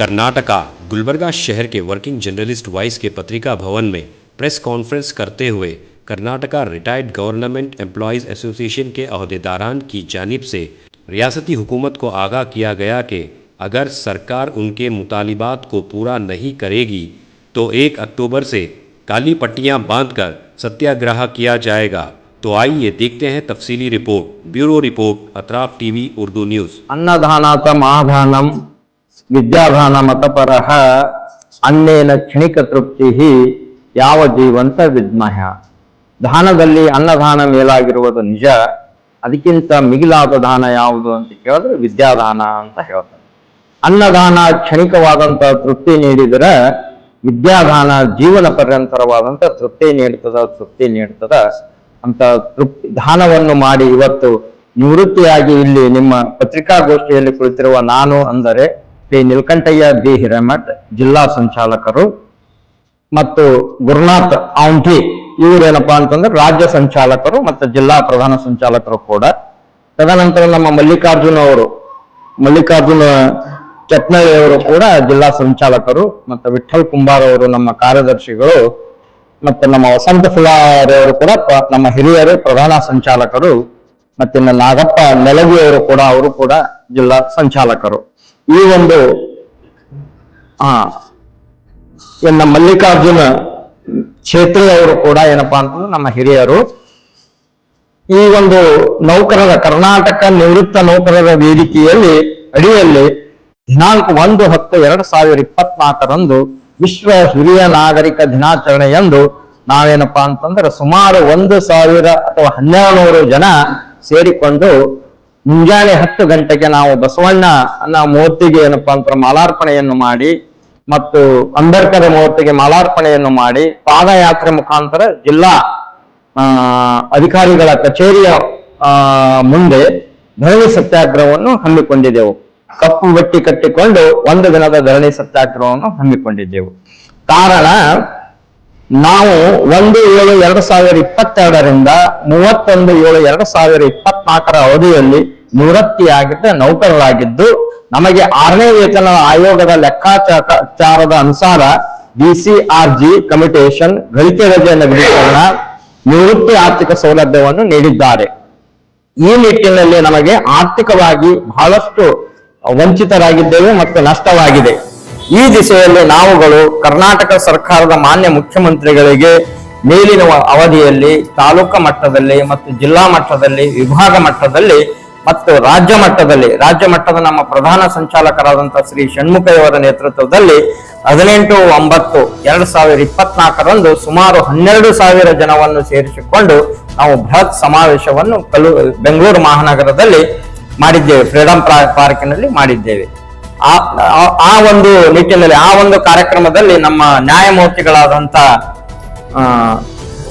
कर्नाटका गुलबर्गा शहर के working journalist vice के पत्रिका भवन में प्रेस कॉन्फ्रेंस करते हुए Karnataka retired government employees association के अहदेदारान की जानिब से रियासती हुकूमत को आगाह किया गया कि अगर सरकार उनके मुतालिबात को पूरा नहीं करेगी तो 1 अक्टूबर से काली पट्टियां बांधकर सत्याग्रह किया जाएगा। तो आइए देखते हैं तफसीली report. Bureau report, Atraf TV Urdu news. अन्नदानात महादानम विद्यादानमतपरः अन्नेन क्षणिक तृप्तिः ಯಾವ ಜೀವಂತ ವಿದ್ಮಯ। ದಾನದಲ್ಲಿ ಅನ್ನದಾನ ಮೇಲಾಗಿರುವುದು ನಿಜ, ಅದಕ್ಕಿಂತ ಮಿಗಿಲಾದ ದಾನ ಯಾವುದು ಅಂತ ಕೇಳಿದ್ರೆ ವಿದ್ಯಾದಾನ ಅಂತ ಹೇಳ್ತಾರೆ। ಅನ್ನದಾನ ಕ್ಷಣಿಕವಾದಂತ ತೃಪ್ತಿ ನೀಡಿದರೆ ವಿದ್ಯಾದಾನ ಜೀವನ ಪರ್ಯಂತರವಾದಂತ ತೃಪ್ತಿ ನೀಡ್ತದ ಅಂತ ದಾನವನ್ನು ಮಾಡಿ ಇವತ್ತು ನಿವೃತ್ತಿಯಾಗಿ ಇಲ್ಲಿ ನಿಮ್ಮ ಪತ್ರಿಕಾಗೋಷ್ಠಿಯಲ್ಲಿ ಕುಳಿತಿರುವ ನಾನು ಅಂದರೆ ಪಿ ನೀಲಕಂಠಯ್ಯ ಬಿ ಹಿರೇಮಠ್ ಜಿಲ್ಲಾ ಸಂಚಾಲಕರು ಮತ್ತು ಗುರುನಾಥ್ ಔಂಠಿ ಇವರೇನಪ್ಪಾ ಅಂತಂದ್ರೆ ರಾಜ್ಯ ಸಂಚಾಲಕರು ಮತ್ತು ಜಿಲ್ಲಾ ಪ್ರಧಾನ ಸಂಚಾಲಕರು ಕೂಡ। ತದನಂತರ ನಮ್ಮ ಮಲ್ಲಿಕಾರ್ಜುನ ಚಟ್ನಳ್ಳಿ ಅವರು ಕೂಡ ಜಿಲ್ಲಾ ಸಂಚಾಲಕರು ಮತ್ತು ವಿಠಲ್ ಕುಂಬಾರ್ ಅವರು ನಮ್ಮ ಕಾರ್ಯದರ್ಶಿಗಳು ಮತ್ತು ನಮ್ಮ ವಸಂತ ಫುಲಾರ್ ಅವರು ಕೂಡ ನಮ್ಮ ಹಿರಿಯರು ಪ್ರಧಾನ ಸಂಚಾಲಕರು ಮತ್ತಿನ್ನ ನಾಗಪ್ಪ ನೆಲಗಿ ಅವರು ಕೂಡ ಜಿಲ್ಲಾ ಸಂಚಾಲಕರು। ಈ ಒಂದು ಇನ್ನು ಮಲ್ಲಿಕಾರ್ಜುನ ಛೇತ್ರಿ ಅವರು ಕೂಡ ಏನಪ್ಪಾ ಅಂತಂದ್ರೆ ನಮ್ಮ ಹಿರಿಯರು। ಈ ಒಂದು ಕರ್ನಾಟಕ ನಿವೃತ್ತ ನೌಕರರ ವೇದಿಕೆಯಲ್ಲಿ ಅಡಿಯಲ್ಲಿ ದಿನಾಂಕ 1/10/2024 ವಿಶ್ವ ಹಿರಿಯ ನಾಗರಿಕ ದಿನಾಚರಣೆಯಂದು ನಾವೇನಪ್ಪಾ ಅಂತಂದ್ರೆ ಸುಮಾರು 1000 ಅಥವಾ 1200 ಜನ ಸೇರಿಕೊಂಡು ಮುಂಜಾನೆ 10 ಗಂಟೆಗೆ ನಾವು ಬಸವಣ್ಣ ಮೂರ್ತಿಗೆ ಏನಪ್ಪಾ ಅಂತ ಮಾಲಾರ್ಪಣೆಯನ್ನು ಮಾಡಿ ಮತ್ತು ಅಂಬೇಡ್ಕರ್ ಮೂರ್ತಿಗೆ ಮಾಲಾರ್ಪಣೆಯನ್ನು ಮಾಡಿ ಪಾದಯಾತ್ರೆ ಮುಖಾಂತರ ಜಿಲ್ಲಾ ಅಧಿಕಾರಿಗಳ ಕಚೇರಿಯ ಮುಂದೆ ಧರಣಿ ಸತ್ಯಾಗ್ರಹವನ್ನು ಹಮ್ಮಿಕೊಂಡಿದ್ದೆವು। ಕಪ್ಪು ಬಟ್ಟಿ ಕಟ್ಟಿಕೊಂಡು 1 ದಿನದ ಧರಣಿ ಸತ್ಯಾಗ್ರಹವನ್ನು ಹಮ್ಮಿಕೊಂಡಿದ್ದೆವು। ಕಾರಣ ನಾವು 1/7/2022ರಿಂದ 31/7/2024 ಅವಧಿಯಲ್ಲಿ ನಿವೃತ್ತಿಯಾಗಿದ್ದ ನೌಕರರಾಗಿದ್ದು ನಮಗೆ 6ನೇ ವೇತನ ಆಯೋಗದ ಲೆಕ್ಕಾಚಾರದ ಅನುಸಾರ DCRG ಕಮ್ಯುಟೇಷನ್, ಗಳಿಕೆ ರಜೆ ನವೀಕರಣ, ನಿವೃತ್ತಿ ಆರ್ಥಿಕ ಸೌಲಭ್ಯವನ್ನು ನೀಡಿದ್ದಾರೆ। ಈ ನಿಟ್ಟಿನಲ್ಲಿ ನಮಗೆ ಆರ್ಥಿಕವಾಗಿ ಬಹಳಷ್ಟು ವಂಚಿತರಾಗಿದ್ದೇವೆ ಮತ್ತು ನಷ್ಟವಾಗಿದೆ। ಈ ದಿಸೆಯಲ್ಲಿ ನಾವುಗಳು ಕರ್ನಾಟಕ ಸರ್ಕಾರದ ಮಾನ್ಯ ಮುಖ್ಯಮಂತ್ರಿಗಳಿಗೆ ಮೇಲಿನ ಅವಧಿಯಲ್ಲಿ ತಾಲೂಕಾ ಮಟ್ಟದಲ್ಲಿ ಮತ್ತು ಜಿಲ್ಲಾ ಮಟ್ಟದಲ್ಲಿ, ವಿಭಾಗ ಮಟ್ಟದಲ್ಲಿ ಮತ್ತು ರಾಜ್ಯ ಮಟ್ಟದ ನಮ್ಮ ಪ್ರಧಾನ ಸಂಚಾಲಕರಾದಂತಹ ಶ್ರೀ ಷಣ್ಮುಖಯ್ಯವರ ನೇತೃತ್ವದಲ್ಲಿ 18/9/2024 ಸುಮಾರು 12,000 ಜನವನ್ನು ಸೇರಿಸಿಕೊಂಡು ನಾವು ಬೃಹತ್ ಸಮಾವೇಶವನ್ನು ಬೆಂಗಳೂರು ಮಹಾನಗರದಲ್ಲಿ ಮಾಡಿದ್ದೇವೆ, ಫ್ರೀಡಂ ಪಾರ್ಕಿನಲ್ಲಿ ಮಾಡಿದ್ದೇವೆ। ಆ ಒಂದು ನಿಟ್ಟಿನಲ್ಲಿ ಆ ಒಂದು ಕಾರ್ಯಕ್ರಮದಲ್ಲಿ ನಮ್ಮ ನ್ಯಾಯಮೂರ್ತಿಗಳಾದಂತ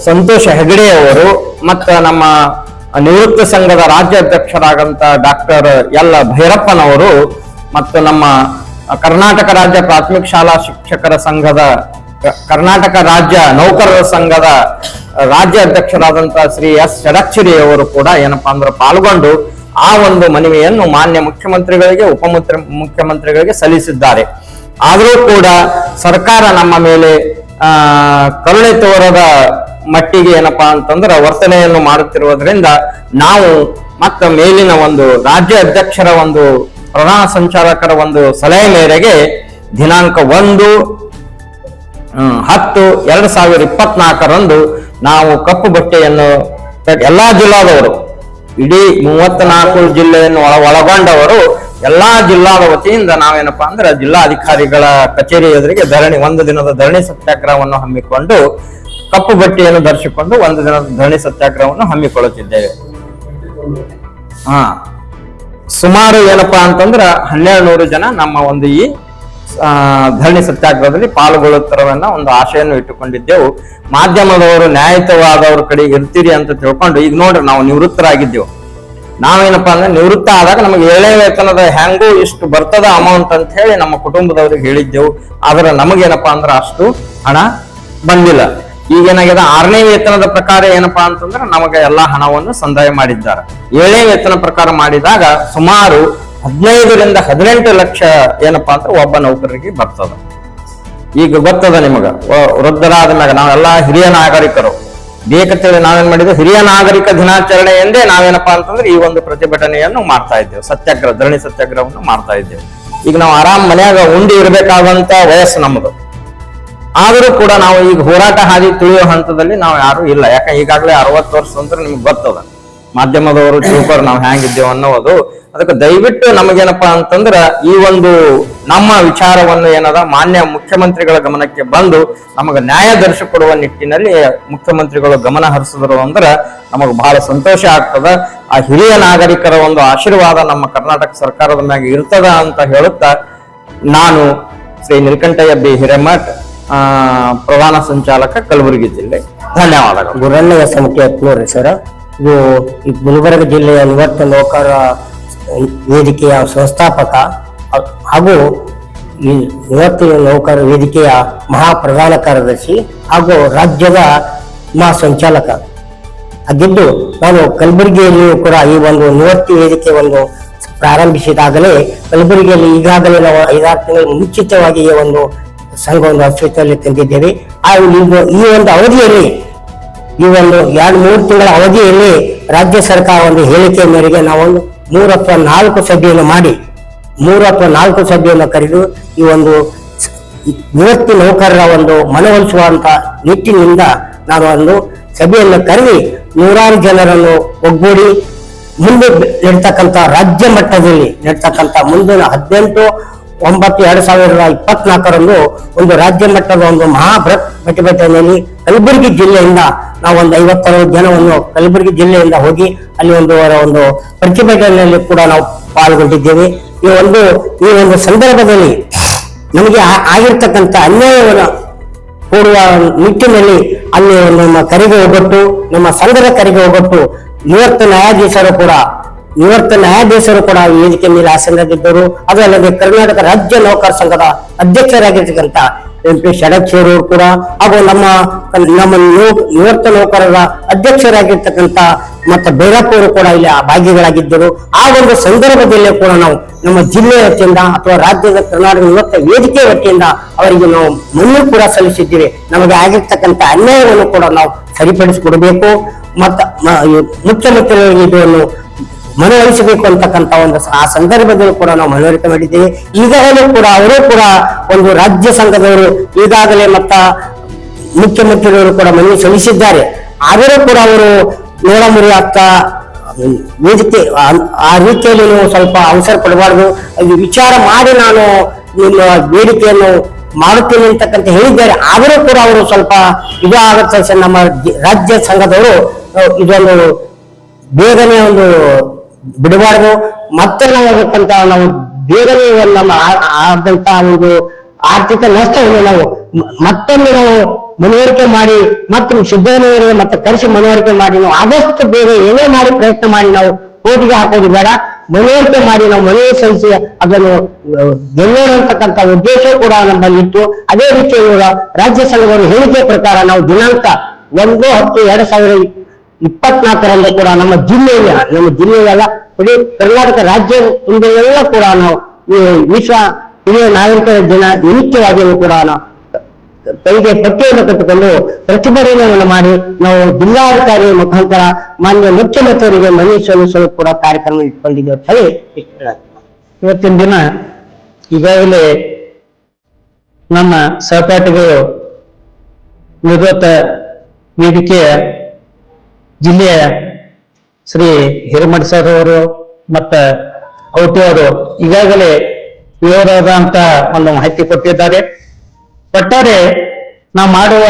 ಸಂತೋಷ್ ಹೆಗಡೆ ಅವರು ಮತ್ತು ನಮ್ಮ ನಿವೃತ್ತ ಸಂಘದ ರಾಜ್ಯ ಅಧ್ಯಕ್ಷರಾದಂತ ಡಾಕ್ಟರ್ ಎಲ್ ಭೈರಪ್ಪನವರು ಮತ್ತು ನಮ್ಮ ಕರ್ನಾಟಕ ರಾಜ್ಯ ಪ್ರಾಥಮಿಕ ಶಾಲಾ ಶಿಕ್ಷಕರ ಸಂಘದ ಕರ್ನಾಟಕ ರಾಜ್ಯ ನೌಕರರ ಸಂಘದ ರಾಜ್ಯ ಅಧ್ಯಕ್ಷರಾದಂತಹ ಶ್ರೀ ಎಸ್ ಷಡಕ್ಷರಿ ಅವರು ಕೂಡ ಏನಪ್ಪಾ ಅಂದ್ರೆ ಪಾಲ್ಗೊಂಡು ಆ ಒಂದು ಮನವಿಯನ್ನು ಮಾನ್ಯ ಮುಖ್ಯಮಂತ್ರಿಗಳಿಗೆ ಮುಖ್ಯಮಂತ್ರಿಗಳಿಗೆ ಸಲ್ಲಿಸಿದ್ದಾರೆ। ಆದರೂ ಕೂಡ ಸರ್ಕಾರ ನಮ್ಮ ಮೇಲೆ ಕರುಣೆ ತೋರದ ಮಟ್ಟಿಗೆ ಏನಪ್ಪಾ ಅಂತಂದ್ರೆ ವರ್ತನೆಯನ್ನು ಮಾಡುತ್ತಿರುವುದರಿಂದ ನಾವು ಮತ್ತೆ ಮೇಲಿನ ಒಂದು ರಾಜ್ಯ ಅಧ್ಯಕ್ಷರ ಒಂದು ಪ್ರಧಾನ ಸಂಚಾಲಕರ ಒಂದು ಸಲಹೆ ಮೇರೆಗೆ ದಿನಾಂಕ 1/10/2024 ನಾವು ಕಪ್ಪು ಬಟ್ಟೆಯನ್ನು ಎಲ್ಲಾ ಜಿಲ್ಲಾದವರು, ಇಡೀ 34 ಜಿಲ್ಲೆಯನ್ನು ಒಳಗೊಂಡವರು ಎಲ್ಲಾ ಜಿಲ್ಲಾದ ವತಿಯಿಂದ ನಾವೇನಪ್ಪಾ ಅಂದ್ರೆ ಜಿಲ್ಲಾ ಅಧಿಕಾರಿಗಳ ಕಚೇರಿ ಎದುರಿಗೆ 1 ದಿನದ ಧರಣಿ ಸತ್ಯಾಗ್ರಹವನ್ನು ಹಮ್ಮಿಕೊಂಡು ಕಪ್ಪು ಬಟ್ಟೆಯನ್ನು ಧರಿಸಿಕೊಂಡು 1 ದಿನದ ಧರಣಿ ಸತ್ಯಾಗ್ರಹವನ್ನು ಹಮ್ಮಿಕೊಳ್ಳುತ್ತಿದ್ದೇವೆ। ಸುಮಾರು ಏನಪ್ಪಾ ಅಂತಂದ್ರ 1200 ಜನ ನಮ್ಮ ಒಂದು ಈ ಧರಣಿ ಸತ್ಯಾಗ್ರಹದಲ್ಲಿ ಪಾಲ್ಗೊಳ್ಳುತ್ತಿರುವನ್ನ ಒಂದು ಆಶೆಯನ್ನು ಇಟ್ಟುಕೊಂಡಿದ್ದೆವು। ಮಾಧ್ಯಮದವರು ನ್ಯಾಯಯುತವಾದವ್ರ ಕಡೆ ಇರ್ತೀರಿ ಅಂತ ತಿಳ್ಕೊಂಡು ಈಗ ನೋಡ್ರಿ ನಾವು ನಿವೃತ್ತರಾಗಿದ್ದೆವು। ನಾವೇನಪ್ಪಾ ಅಂದ್ರೆ ನಿವೃತ್ತ ಆದಾಗ ನಮಗೆ 7ನೇ ವೇತನದ ಹೆಂಗೂ ಇಷ್ಟು ಬರ್ತದ ಅಮೌಂಟ್ ಅಂತ ಹೇಳಿ ನಮ್ಮ ಕುಟುಂಬದವ್ರಿಗೆ ಹೇಳಿದ್ದೆವು, ಆದ್ರೆ ನಮಗೇನಪ್ಪಾ ಅಂದ್ರೆ ಅಷ್ಟು ಹಣ ಬಂದಿಲ್ಲ। ಈಗೇನಾಗಿದೆ 6ನೇ ವೇತನದ ಪ್ರಕಾರ ಏನಪ್ಪಾ ಅಂತಂದ್ರೆ ನಮಗೆ ಎಲ್ಲಾ ಹಣವನ್ನು ಸಂದಾಯ ಮಾಡಿದ್ದಾರೆ। 7ನೇ ವೇತನ ಪ್ರಕಾರ ಮಾಡಿದಾಗ ಸುಮಾರು 15 ರಿಂದ 18 ಲಕ್ಷ ಏನಪ್ಪಾ ಅಂದ್ರೆ ಒಬ್ಬ ನೌಕರರಿಗೆ ಬರ್ತದ. ಈಗ ಗೊತ್ತದ ನಿಮಗ, ವೃದ್ಧರಾದ ಮ್ಯಾಗ ನಾವೆಲ್ಲ ಹಿರಿಯ ನಾಗರಿಕರು ಬೇಕಂತೇಳಿ ನಾವೇನ್ ಮಾಡಿದ್ವಿ, ಹಿರಿಯ ನಾಗರಿಕ ದಿನಾಚರಣೆ ಎಂದೇ ನಾವೇನಪ್ಪಾ ಅಂತಂದ್ರೆ ಈ ಒಂದು ಪ್ರತಿಭಟನೆಯನ್ನು ಮಾಡ್ತಾ ಇದ್ದೇವೆ, ಸತ್ಯಾಗ್ರಹ, ಧರಣಿ ಸತ್ಯಾಗ್ರಹವನ್ನು ಮಾಡ್ತಾ ಇದ್ದೇವೆ. ಈಗ ನಾವು ಆರಾಮ್ ಮನ್ಯಾಗ ಉಂಡಿ ಇರಬೇಕಾದಂತ ವಯಸ್ಸು ನಮ್ಮದು, ಆದರೂ ಕೂಡ ನಾವು ಈಗ ಹೋರಾಟ ಹಾದಿ ತುಳಿಯೋ ಹಂತದಲ್ಲಿ ನಾವು ಯಾರು ಇಲ್ಲ. ಯಾಕಂದ್ರೆ ಈಗಾಗಲೇ 60 ವರ್ಷ ಅಂದ್ರೆ ನಿಮ್ಗೆ ಗೊತ್ತದ, ಮಾಧ್ಯಮದವರು ತಿಳ್ಕೊರ್ ನಾವು ಹೆಂಗಿದ್ದೇವೆ ಅನ್ನೋದು. ಅದಕ್ಕೆ ದಯವಿಟ್ಟು ನಮಗೇನಪ್ಪಾ ಅಂತಂದ್ರ ಈ ಒಂದು ನಮ್ಮ ವಿಚಾರವನ್ನು ಏನದ ಮಾನ್ಯ ಮುಖ್ಯಮಂತ್ರಿಗಳ ಗಮನಕ್ಕೆ ಬಂದು ನಮಗೆ ನ್ಯಾಯ ದೊರಕಿಕೊಡುವ ನಿಟ್ಟಿನಲ್ಲಿ ಮುಖ್ಯಮಂತ್ರಿಗಳು ಗಮನ ಹರಿಸಿದ್ರು ಅಂದ್ರೆ ನಮಗೆ ಬಹಳ ಸಂತೋಷ ಆಗ್ತದ. ಆ ಹಿರಿಯ ನಾಗರಿಕರ ಒಂದು ಆಶೀರ್ವಾದ ನಮ್ಮ ಕರ್ನಾಟಕ ಸರ್ಕಾರದ ಮ್ಯಾಗ ಇರ್ತದ ಅಂತ ಹೇಳುತ್ತಾ ನಾನು ಶ್ರೀ ನೀಲಕಂಠಯ್ಯ ಬಿ ಹಿರೇಮಠ್, ಪ್ರಧಾನ ಸಂಚಾಲಕ, ಕಲಬುರಗಿ ಜಿಲ್ಲೆ. ಧನ್ಯವಾದಗಳು. ಗುರಣ್ಣ ಸಮಿತಿ ಹತ್ನೂರು ಸರ್. ಇದು ಈ ಗುಲ್ಬರ್ಗ ಜಿಲ್ಲೆಯ ನಿವೃತ್ತ ನೌಕರ ವೇದಿಕೆಯ ಸಂಸ್ಥಾಪಕ ಹಾಗೂ ಈ ನಿವೃತ್ತ ನೌಕರ ವೇದಿಕೆಯ ಮಹಾ ಪ್ರಧಾನ ಕಾರ್ಯದರ್ಶಿ ಹಾಗೂ ರಾಜ್ಯದ ಮಹಾ ಸಂಚಾಲಕ ಆಗಿದ್ದು, ನಾನು ಕಲಬುರಗಿಯಲ್ಲಿಯೂ ಕೂಡ ಈ ಒಂದು ನಿವೃತ್ತಿ ವೇದಿಕೆ ಒಂದು ಪ್ರಾರಂಭಿಸಿದಾಗಲೇ ಕಲಬುರಗಿಯಲ್ಲಿ ಈಗಾಗಲೇ ನಾವು 5-6 ತಿಂಗಳು ಮುಂಚಿತವಾಗಿ ಈ ಒಂದು ಸಂಘವನ್ನು ಅಸ್ತಿತ್ವದಲ್ಲಿ ತಂದಿದ್ದೇವೆ. ಈ ಒಂದು ಅವಧಿಯಲ್ಲಿ, ಈ ಒಂದು 2-3 ತಿಂಗಳ ಅವಧಿಯಲ್ಲಿ ರಾಜ್ಯ ಸರ್ಕಾರ ಒಂದು ಹೇಳಿಕೆ ಮೇರೆಗೆ ನಾವೊಂದು 3 ಅಥವಾ 4 ಸಭೆಯನ್ನು ಮಾಡಿ 3 ಅಥವಾ 4 ಸಭೆಯನ್ನು ಕರೆದು ಈ ಒಂದು ನಿವೃತ್ತಿ ನೌಕರರ ಒಂದು ಮನವೊಲಿಸುವಂತ ನಿಟ್ಟಿನಿಂದ ನಾನು ಒಂದು ಸಭೆಯನ್ನು ಕರೆದಿ 100 ಜನರನ್ನು ಒಗ್ಗೂಡಿ ಮುಂದೆ ನಡೀತಕ್ಕಂಥ ರಾಜ್ಯ ಮಟ್ಟದಲ್ಲಿ ನಡೀತಕ್ಕಂಥ ಮುಂದಿನ 18/9/2024 ಒಂದು ರಾಜ್ಯ ಮಟ್ಟದ ಒಂದು ಮಹಾ ಪ್ರತಿಭಟನೆಯಲ್ಲಿ ಕಲಬುರಗಿ ಜಿಲ್ಲೆಯಿಂದ ನಾವು ಒಂದು 50-60 ಜನವನ್ನು ಕಲಬುರಗಿ ಜಿಲ್ಲೆಯಿಂದ ಹೋಗಿ ಅಲ್ಲಿ ಒಂದು ಪ್ರತಿಭಟನೆಯಲ್ಲಿ ಕೂಡ ನಾವು ಪಾಲ್ಗೊಂಡಿದ್ದೇವೆ. ಈ ಒಂದು ಸಂದರ್ಭದಲ್ಲಿ ನಮಗೆ ಆಗಿರ್ತಕ್ಕಂಥ ಅನ್ಯಾಯವನ್ನು ಕೊಡುವ ನಿಟ್ಟಿನಲ್ಲಿ ಅಲ್ಲಿ ನಮ್ಮ ಕರೆಗೆ ಒಗ್ಗಟ್ಟು, ನಮ್ಮ ಸಂಘದ ಕರೆಗೆ ಒಗ್ಗಟ್ಟು ನಿವೃತ್ತ ನ್ಯಾಯಾಧೀಶರು ಕೂಡ ವೇದಿಕೆ ಮೇಲೆ ಆಸೀನರಾಗಿದ್ದರು. ಅದಲ್ಲದೆ ಕರ್ನಾಟಕ ರಾಜ್ಯ ನೌಕರ ಸಂಘದ ಅಧ್ಯಕ್ಷರಾಗಿರ್ತಕ್ಕಂಥ MP ಷಡಕ್ಷರವರು ಕೂಡ ಹಾಗೂ ನಮ್ಮ ನಿವೃತ್ತ ನೌಕರರ ಅಧ್ಯಕ್ಷರಾಗಿರ್ತಕ್ಕಂಥ ಮತ್ತೆ ಭೈರಪ್ಪವರು ಕೂಡ ಇಲ್ಲಿ ಭಾಗಿಗಳಾಗಿದ್ದರು. ಆ ಒಂದು ಸಂದರ್ಭದಲ್ಲೇ ಕೂಡ ನಾವು ನಮ್ಮ ಜಿಲ್ಲೆಯ ವತಿಯಿಂದ ಅಥವಾ ರಾಜ್ಯದ ಕರ್ನಾಟಕ ನಿವೃತ್ತ ವೇದಿಕೆ ವತಿಯಿಂದ ಅವರಿಗೆ ನಾವು ಮನವಿ ಕೂಡ ಸಲ್ಲಿಸಿದ್ದೀವಿ. ನಮಗೆ ಆಗಿರ್ತಕ್ಕಂಥ ಅನ್ಯಾಯವನ್ನು ಕೂಡ ನಾವು ಸರಿಪಡಿಸಿಕೊಡಬೇಕು ಮತ್ತು ಮುಖ್ಯಮಂತ್ರಿಗಳಿಗೆ ಇದನ್ನು ಮನವೊಲಿಸಬೇಕು ಅಂತಕ್ಕಂಥ ಆ ಸಂದರ್ಭದಲ್ಲಿ ಕೂಡ ನಾವು ಮನವರಿಕೆ ಮಾಡಿದ್ದೇವೆ. ಈಗಾಗಲೇ ಕೂಡ ಅವರು ಕೂಡ ಒಂದು ರಾಜ್ಯ ಸಂಘದವರು ಈಗಾಗಲೇ ಮುಖ್ಯಮಂತ್ರಿಗಳು ಕೂಡ ಮನವಿ ಸಲ್ಲಿಸಿದ್ದಾರೆ. ಆದರೂ ಕೂಡ ಅವರು ನೋಡ ಮುರಿಯಾಗ್ತಾ ವೇದಿಕೆ ಆ ರೀತಿಯಲ್ಲಿ ನೀವು ಸ್ವಲ್ಪ ಅವಸರ ಪಡಬಾರ್ದು, ವಿಚಾರ ಮಾಡಿ ನಾನು ನಿಮ್ಮ ಬೇಡಿಕೆಯನ್ನು ಮಾಡುತ್ತೇನೆ ಅಂತಕ್ಕಂತ ಹೇಳಿದ್ದಾರೆ. ಆದರೂ ಕೂಡ ಅವರು ಸ್ವಲ್ಪ ಇದು ಆಗುತ್ತೆ. ನಮ್ಮ ರಾಜ್ಯ ಸಂಘದವರು ಇದೊಂದು ಬೇಗನೆ ಒಂದು ಬಿಡಬಾರ್ದು, ಮತ್ತೆ ನಾವು ಬೇಗನೆ ನಮ್ಮ ಆದಂತ ಒಂದು ಆರ್ಥಿಕ ನಷ್ಟವನ್ನು ನಾವು ಮತ್ತೊಮ್ಮೆ ನಾವು ಮನವರಿಕೆ ಮಾಡಿ ಮತ್ತು ಸಿದ್ದರಾಮಯ್ಯ ಮತ್ತೆ ಕರೆಸಿ ಮನವರಿಕೆ ಮಾಡಿ ನಾವು ಆದಷ್ಟು ಬೇಗ ಏನೇ ಮಾಡಿ ಪ್ರಯತ್ನ ಮಾಡಿ ನಾವು ಕೋರ್ಟಿಗೆ ಹಾಕೋದು ಬೇಡ, ಮನವರಿಕೆ ಮಾಡಿ ನಾವು ಮನವಿ ಸಲ್ಲಿಸಿ ಅದನ್ನು ಗೆಲ್ಲೋಣ ಅಂತಕ್ಕಂಥ ಉದ್ದೇಶ ಕೂಡ ನಮ್ಮಲ್ಲಿ ಇತ್ತು. ಅದೇ ರೀತಿ ರಾಜ್ಯ ಸಂಘದವರು ಹೇಳಿಕೆ ಪ್ರಕಾರ ನಾವು ದಿನಾಂಕ 1/10/2024 ಕೂಡ ನಮ್ಮ ಜಿಲ್ಲೆಯಲ್ಲ ಇಡೀ ಕರ್ನಾಟಕ ರಾಜ್ಯ ಎಲ್ಲ ಕೂಡ ನಾವು ವಿಶ್ವ ಹಿರಿಯ ನಾಗರಿಕರ ದಿನ ನಿಮಿತ್ತವಾಗಿಯೂ ಕೂಡ ನಾವು ಕೈಗೆ ಪಟ್ಟಿಯನ್ನು ಕಟ್ಟಿಕೊಂಡು ಪ್ರತಿಭಟನೆಯನ್ನು ಮಾಡಿ ನಾವು ಜಿಲ್ಲಾಧಿಕಾರಿ ಮುಖಾಂತರ ಮಾನ್ಯ ಮುಖ್ಯಮಂತ್ರಿಯವರಿಗೆ ಮನವಿ ಸಲ್ಲಿಸಲು ಕೂಡ ಕಾರ್ಯಕ್ರಮ ಇಟ್ಕೊಂಡಿದ್ದೇವೆ ಅಂತ ಹೇಳಿ ಇವತ್ತಿನ ದಿನ ಈಗಾಗಲೇ ನಮ್ಮ ಸಹಪಾಠಿಗಳು ನಿವೃತ್ತ ವೇದಿಕೆಯ ಜಿಲ್ಲೆಯ ಶ್ರೀ ಹಿರೇಮಠ ಸರ್ ಅವರು ಮತ್ತ ಕೌಟಿ ಅವರು ಈಗಾಗಲೇ ವಿವರವಾದಂತ ಒಂದು ಮಾಹಿತಿ ಕೊಟ್ಟಿದ್ದಾರೆ. ಒಟ್ಟಾರೆ ನಾವು ಮಾಡುವ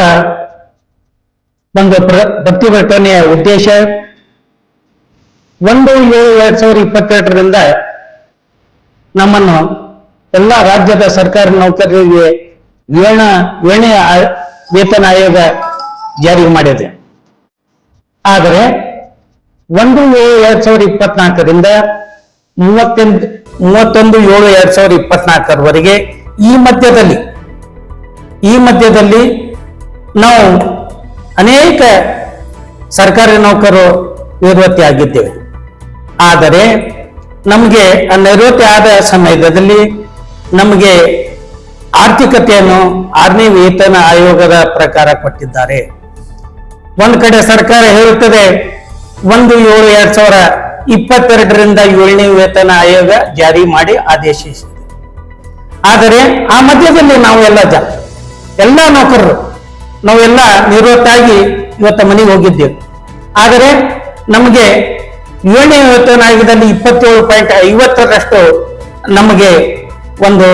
ಒಂದು ಪ್ರತಿಭಟನೆಯ ಉದ್ದೇಶ 1/7/2022 ನಮ್ಮನ್ನು ಎಲ್ಲ ರಾಜ್ಯದ ಸರ್ಕಾರಿ ನೌಕರರಿಗೆ ವೇತನ ಆಯೋಗ ಜಾರಿ ಮಾಡಿದೆ. ಆದರೆ 1/7/2024 31/7/2024 ಈ ಮಧ್ಯದಲ್ಲಿ ನಾವು ಅನೇಕ ಸರ್ಕಾರಿ ನೌಕರರು ನಿವೃತ್ತಿ ಆಗಿದ್ದೇವೆ. ಆದರೆ ನಮಗೆ ನಿವೃತ್ತಿ ಆದ ಸಮಯದಲ್ಲಿ ನಮಗೆ ಆರ್ಥಿಕತೆಯನ್ನು 6ನೇ ವೇತನ ಆಯೋಗದ ಪ್ರಕಾರ ಕೊಟ್ಟಿದ್ದಾರೆ. ಒಂದು ಕಡೆ ಸರ್ಕಾರ ಹೇಳುತ್ತದೆ 1/7/2022ರಿಂದ 7ನೇ ವೇತನ ಆಯೋಗ ಜಾರಿ ಮಾಡಿ ಆದೇಶಿಸಿದೆ. ಆದರೆ ಆ ಮಧ್ಯದಲ್ಲಿ ನಾವೆಲ್ಲ ಎಲ್ಲ ನೌಕರರು ನಾವೆಲ್ಲ ನಿವೃತ್ತಾಗಿ ಇವತ್ತು ಮನೆಗೆ ಹೋಗಿದ್ದೇವೆ. ಆದರೆ ನಮಗೆ 7ನೇ ವೇತನ ಆಯೋಗದಲ್ಲಿ 27.50ರಷ್ಟು ನಮಗೆ ಒಂದು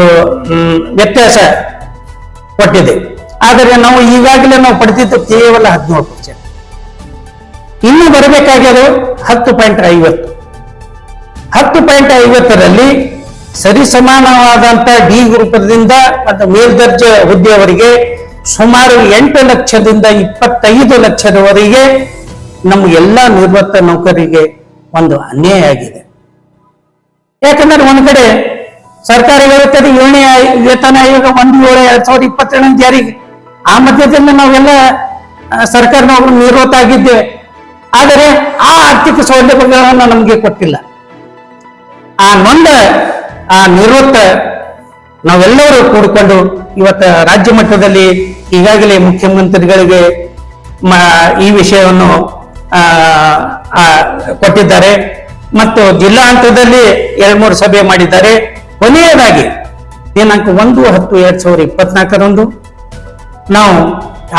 ವ್ಯತ್ಯಾಸ ಕೊಟ್ಟಿದೆ. ಆದರೆ ನಾವು ಈಗಾಗಲೇ ನಾವು ಪಡೆದಿದ್ದು ಕೇವಲ 17%. ಇನ್ನು ಬರಬೇಕಾಗ್ಯದು 10.50. 10.50ರಲ್ಲಿ ಸರಿಸಮಾನವಾದಂತ ಡಿ ಗ್ರೂಪದಿಂದ ಮತ್ತು ಮೇಲ್ದರ್ಜೆ ಹುದ್ದೆಯವರಿಗೆ ಸುಮಾರು 8 ಲಕ್ಷದಿಂದ 25 ಲಕ್ಷದವರೆಗೆ ನಮ್ಮ ಎಲ್ಲ ನಿವೃತ್ತ ನೌಕರಿಗೆ ಒಂದು ಅನ್ಯಾಯ ಆಗಿದೆ. ಯಾಕಂದ್ರೆ ಒಂದ್ ಕಡೆ ಸರ್ಕಾರ ಹೇಳುತ್ತದೆ 7ನೇ ವೇತನ ಆಯೋಗ 1/7/2022 ಜಾರಿಗೆ. ಆ ಮಧ್ಯದಲ್ಲಿ ನಾವೆಲ್ಲ ಸರ್ಕಾರ ನಾವು ನಿವೃತ್ತ ಆಗಿದ್ದೇವೆ. ಆದರೆ ಆ ಆರ್ಥಿಕ ಸೌಲಭ್ಯಗಳನ್ನು ನಮಗೆ ಕೊಟ್ಟಿಲ್ಲ. ಆ ನಿವೃತ್ತ ನಾವೆಲ್ಲರೂ ಕೂಡಿಕೊಂಡು ಇವತ್ತು ರಾಜ್ಯ ಮಟ್ಟದಲ್ಲಿ ಈಗಾಗಲೇ ಮುಖ್ಯಮಂತ್ರಿಗಳಿಗೆ ಈ ವಿಷಯವನ್ನು ಕೊಟ್ಟಿದ್ದಾರೆ ಮತ್ತು ಜಿಲ್ಲಾ ಹಂತದಲ್ಲಿ 2-3 ಸಭೆ ಮಾಡಿದ್ದಾರೆ. ಕೊನೆಯದಾಗಿ ದಿನಾಂಕ 1/10/2024 ನಾವು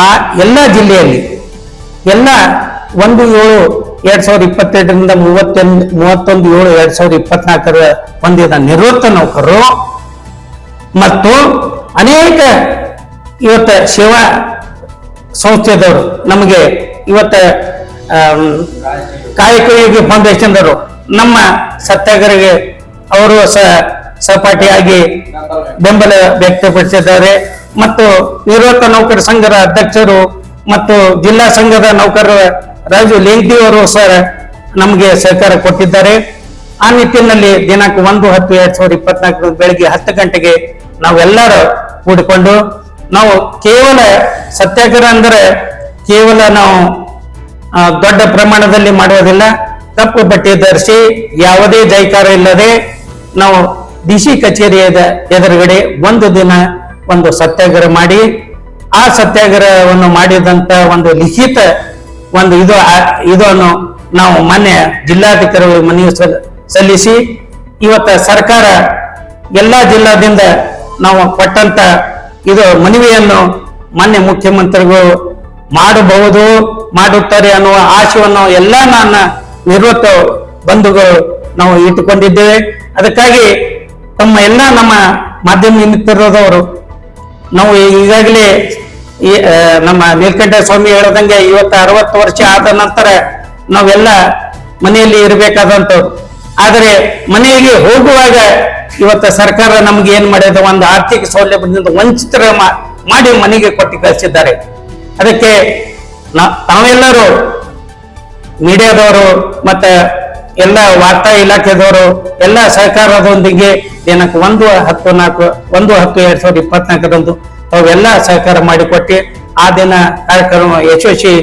ಆ ಎಲ್ಲ ಜಿಲ್ಲೆಯಲ್ಲಿ ಎಲ್ಲ 1/7/2022ರಿಂದ 31/7/2024 ಹೊಂದಿದ ನಿವೃತ್ತ ನೌಕರರು ಮತ್ತು ಅನೇಕ ಇವತ್ತ ಸೇವಾ ಸಂಸ್ಥೆದವರು ನಮಗೆ ಇವತ್ತ ಕಾಯಕಯೋಗಿ ಫೌಂಡೇಶನ್ ಅವರು ನಮ್ಮ ಸತ್ಯಾಗ್ರಹಕ್ಕೆ ಅವರು ಸಹಪಾಠಿಯಾಗಿ ಬೆಂಬಲ ವ್ಯಕ್ತಪಡಿಸಿದ್ದಾರೆ. ಮತ್ತು ನಿವೃತ್ತ ನೌಕರ ಸಂಘದ ಅಧ್ಯಕ್ಷರು ಮತ್ತು ಜಿಲ್ಲಾ ಸಂಘದ ನೌಕರರ ರಾಜು ಲೇಂಟಿ ಅವರು ಸರ್ ನಮಗೆ ಸಹಕಾರ ಕೊಟ್ಟಿದ್ದಾರೆ. ಆ ನಿಟ್ಟಿನಲ್ಲಿ ದಿನಾಂಕ 1/10/2024 ಬೆಳಿಗ್ಗೆ 10 ಗಂಟೆಗೆ ನಾವೆಲ್ಲರೂ ಕೂಡಿಕೊಂಡು ನಾವು ಕೇವಲ ಸತ್ಯಾಗ್ರಹ ಅಂದರೆ ಕೇವಲ ನಾವು ದೊಡ್ಡ ಪ್ರಮಾಣದಲ್ಲಿ ಮಾಡುವುದಿಲ್ಲ. ಕಪ್ಪು ಬಟ್ಟೆ ಧರಿಸಿ ಯಾವುದೇ ಜೈಕಾರ ಇಲ್ಲದೆ ನಾವು ಡಿಸಿ ಕಚೇರಿಯ ಎದುರುಗಡೆ ಒಂದು ದಿನ ಒಂದು ಸತ್ಯಾಗ್ರಹ ಮಾಡಿ ಆ ಸತ್ಯಾಗ್ರಹವನ್ನು ಮಾಡಿದಂತ ಒಂದು ಲಿಖಿತ ಒಂದು ಇದನ್ನು ನಾವು ಮಾನ್ಯ ಜಿಲ್ಲಾಧಿಕಾರಿಗಳ ಮನವಿ ಸಲ್ಲಿಸಿ ಇವತ್ತ ಸರ್ಕಾರ ಎಲ್ಲಾ ಜಿಲ್ಲಾದಿಂದ ನಾವು ಕೊಟ್ಟಂತ ಇದು ಮನವಿಯನ್ನು ಮಾನ್ಯ ಮುಖ್ಯಮಂತ್ರಿಗಳು ಮಾಡಬಹುದು ಮಾಡುತ್ತಾರೆ ಅನ್ನುವ ಆಶಯವನ್ನು ಎಲ್ಲ ನನ್ನ ನಿವೃತ್ತ ಬಂಧುಗಳು ನಾವು ಇಟ್ಟುಕೊಂಡಿದ್ದೇವೆ. ಅದಕ್ಕಾಗಿ ತಮ್ಮ ಎಲ್ಲ ನಮ್ಮ ಮಾಧ್ಯಮ ಮಿತ್ರರದವರು ನಾವು ಈಗಾಗಲೇ ನಮ್ಮ ನೀಲಕಂಠ ಸ್ವಾಮಿ ಹೇಳದಂಗೆ ಇವತ್ತು 60 ವರ್ಷ ಆದ ನಂತರ ನಾವೆಲ್ಲ ಮನೆಯಲ್ಲಿ ಇರಬೇಕಾದಂಥವ್ರು. ಆದರೆ ಮನೆಗೆ ಹೋಗುವಾಗ ಇವತ್ತು ಸರ್ಕಾರ ನಮ್ಗೆ ಏನ್ ಮಾಡಿದ ಒಂದು ಆರ್ಥಿಕ ಸೌಲಭ್ಯದಿಂದ ವಂಚಿತರ ಮಾಡಿ ಮನೆಗೆ ಕೊಟ್ಟು ಕಳಿಸಿದ್ದಾರೆ. ಅದಕ್ಕೆ ನಾವೆಲ್ಲರೂ ಮೀಡಿಯಾದವರು ಮತ್ತೆ ಎಲ್ಲ ವಾರ್ತಾ ಇಲಾಖೆದವರು ಎಲ್ಲ ಸಹಕಾರದೊಂದಿಗೆ ದಿನಾಂಕ 1/10/2024 ಅವೆಲ್ಲ ಸಹಕಾರ ಮಾಡಿಕೊಟ್ಟು ಆ ದಿನ ಕಾರ್ಯಕ್ರಮ ಯಶಸ್ವಿ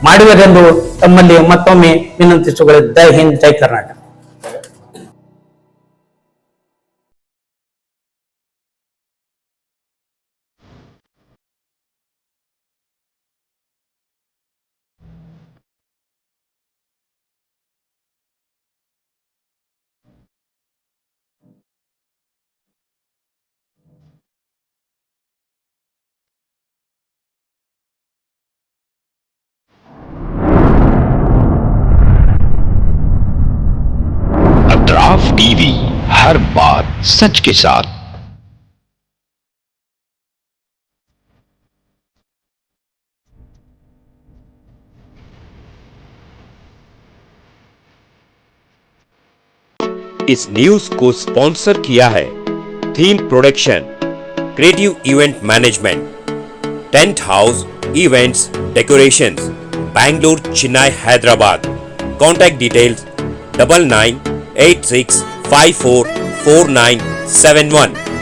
ಮಾಡುವುದೆಂದು ತಮ್ಮಲ್ಲಿ ಮತ್ತೊಮ್ಮೆ ವಿನಂತಿಸಿಕೊಳ್ಳಿ. ಜೈ ಹಿಂದ್, ಜೈ ಕರ್ನಾಟಕ. टीवी हर बात सच के साथ। इस न्यूज को स्पॉन्सर किया है theme production, creative event management, tent house events decorations, Bangalore, Chennai, Hyderabad. Contact details 9986544971।